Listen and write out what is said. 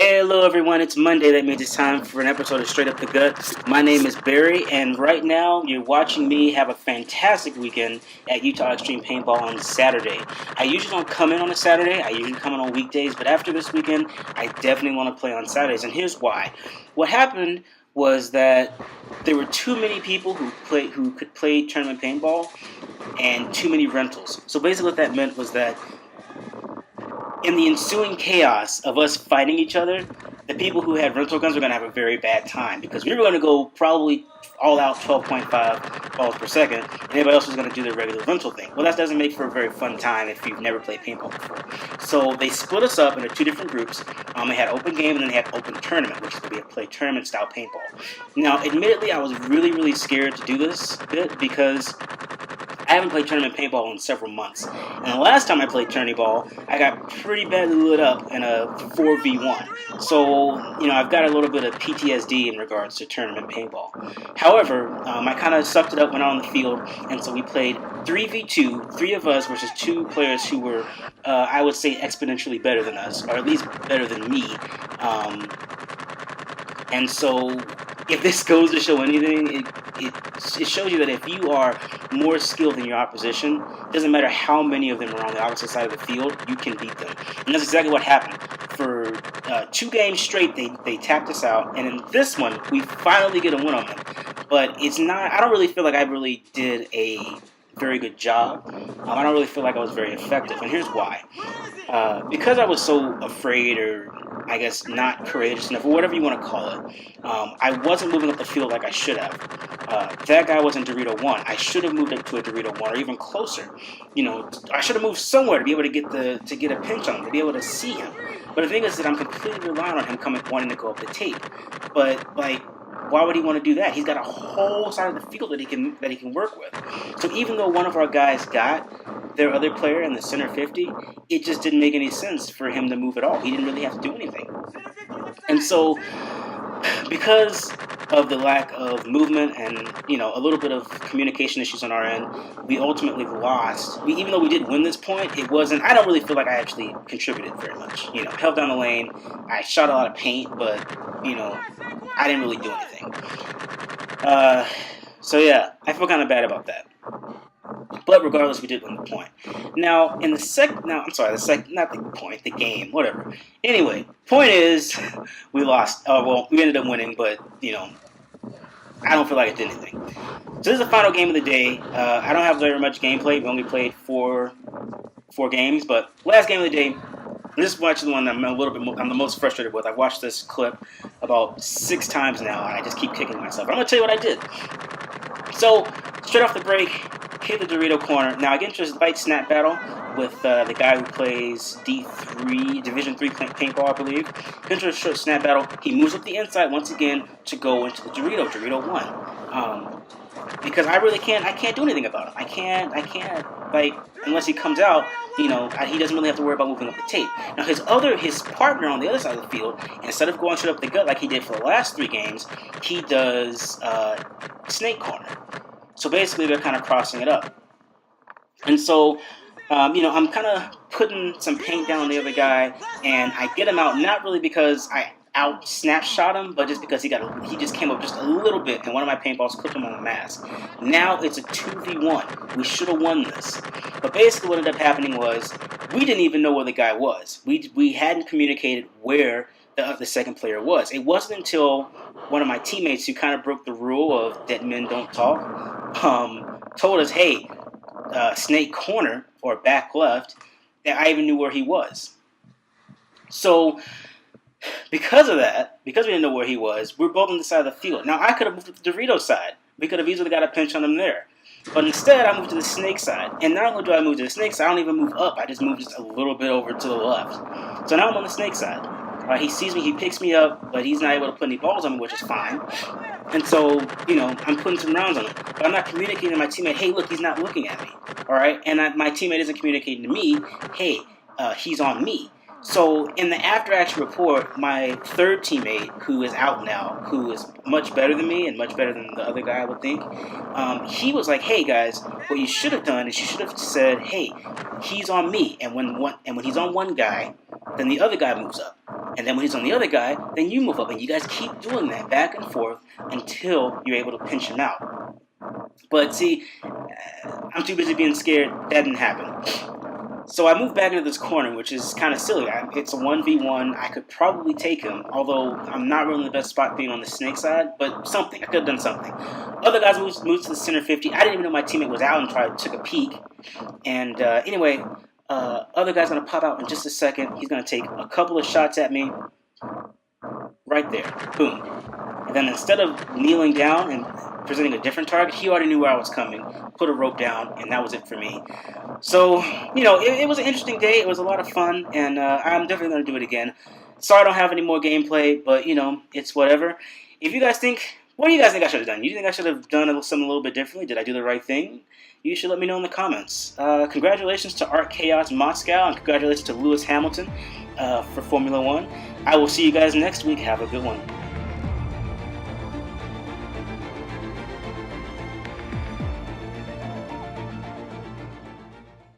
Hello everyone, it's Monday. That means it's time for an episode of Straight Up the Gut. My name is Barry, and right now you're watching me have a fantastic weekend at Utah X-Treme Paintball on Saturday. I usually don't come in on a Saturday, I usually come in on weekdays, but after this weekend, I definitely want to play on Saturdays, and here's why. What happened was that there were too many people who could play tournament paintball and too many rentals. So basically what that meant was that in the ensuing chaos of us fighting each other, the people who had rental guns were going to have a very bad time because we were going to go probably all out 12.5 balls per second, and everybody else was going to do their regular rental thing. Well, that doesn't make for a very fun time if you've never played paintball before. So they split us up into two different groups. They had open game and then they had open tournament, which is going to be a play tournament style paintball. Now, admittedly, I was really scared to do this bit because I haven't played tournament paintball in several months. And the last time I played tourney ball, I got pretty badly lit up in a 4v1. So, I've got a little bit of PTSD in regards to tournament paintball. However, I kind of sucked it up, went out on the field, and so we played 3v2, three of us versus two players who were, I would say, exponentially better than us, or at least better than me. And so, if this goes to show anything, it shows you that if you are more skilled than your opposition, it doesn't matter how many of them are on the opposite side of the field, you can beat them. And that's exactly what happened. For 2 games straight, they tapped us out, and in this one, we finally get a win on them. But it's not, I don't really feel like I really did a very good job. I don't really feel like I was very effective, and here's why. Because I was so afraid, or I guess not courageous enough, or whatever you want to call it, I wasn't moving up the field like I should have. That guy was in Dorito 1. I should have moved up to a Dorito 1, or even closer. I should have moved somewhere to be able to get a pinch on him, to be able to see him. But the thing is that I'm completely relying on him wanting to go up the tape. But, why would he want to do that? He's got a whole side of the field that he can work with. So even though one of our guys got their other player in the center 50, it just didn't make any sense for him to move at all. He didn't really have to do anything. And so, because of the lack of movement and, a little bit of communication issues on our end, we ultimately lost. Even though we did win this point, I don't really feel like I actually contributed very much. Held down the lane, I shot a lot of paint, but, I didn't really do anything. So yeah, I feel kind of bad about that. But regardless, we did win the point. Now, not the point, the game, whatever. Anyway, point is, we lost. We ended up winning, but, I don't feel like it did anything. So this is the final game of the day. I don't have very much gameplay. We only played four games, but last game of the day, this is actually the one that I'm the most frustrated with. I've watched this clip about 6 times now, and I just keep kicking myself. I'm going to tell you what I did. So, straight off the break, hit the Dorito corner. Now, I get into this light snap battle with the guy who plays Division 3 paintball, I believe. Get into a short snap battle. He moves up the inside once again to go into the Dorito 1. Because I can't do anything about him. I can't, unless he comes out, he doesn't really have to worry about moving up the tape. Now, his partner on the other side of the field, instead of going straight up the gut like he did for the last 3 games, he does snake corner. So basically, they're kind of crossing it up. And so, I'm kind of putting some paint down on the other guy, and I get him out, not really because I snapshot him, but just because he just came up just a little bit, and one of my paintballs clipped him on the mask. Now it's a 2v1. We should have won this. But basically what ended up happening was, we didn't even know where the guy was. We hadn't communicated where the second player was. It wasn't until one of my teammates, who kind of broke the rule of dead men don't talk, told us, hey, snake corner, or back left, that I even knew where he was. So, because of that, because we didn't know where he was, we're both on the side of the field. Now, I could have moved to the Dorito side. We could have easily got a pinch on him there. But instead, I moved to the snake side. And not only do I move to the snake side, I don't even move up. I just move just a little bit over to the left. So now I'm on the snake side. He sees me, he picks me up, but he's not able to put any balls on me, which is fine. And so, I'm putting some rounds on him. But I'm not communicating to my teammate, hey, look, he's not looking at me. All right? And my teammate isn't communicating to me, hey, he's on me. So in the after-action report, my third teammate, who is out now, who is much better than me and much better than the other guy, I would think, he was like, hey guys, what you should have done is you should have said, hey, he's on me. And when he's on one guy, then the other guy moves up. And then when he's on the other guy, then you move up, and you guys keep doing that back and forth until you're able to pinch him out. But see, I'm too busy being scared. That didn't happen. So I moved back into this corner, which is kind of silly. It's a 1v1. I could probably take him, although I'm not really in the best spot being on the snake side, but something. I could have done something. Other guys moved to the center 50. I didn't even know my teammate was out and took a peek. And anyway, other guy's going to pop out in just a second. He's going to take a couple of shots at me. Right there. Boom. And then instead of kneeling down and presenting a different target, he already knew where I was coming, put a rope down, and that was it for me. So, you know, it was an interesting day. It was a lot of fun, and I'm definitely going to do it again. Sorry I don't have any more gameplay, but, you know, it's whatever. If you guys think, what do you guys think I should have done? You think I should have done something a little bit differently? Did I do the right thing? You should let me know in the comments. Congratulations to Art Chaos Moscow, and congratulations to Lewis Hamilton for Formula 1. I will see you guys next week. Have a good one.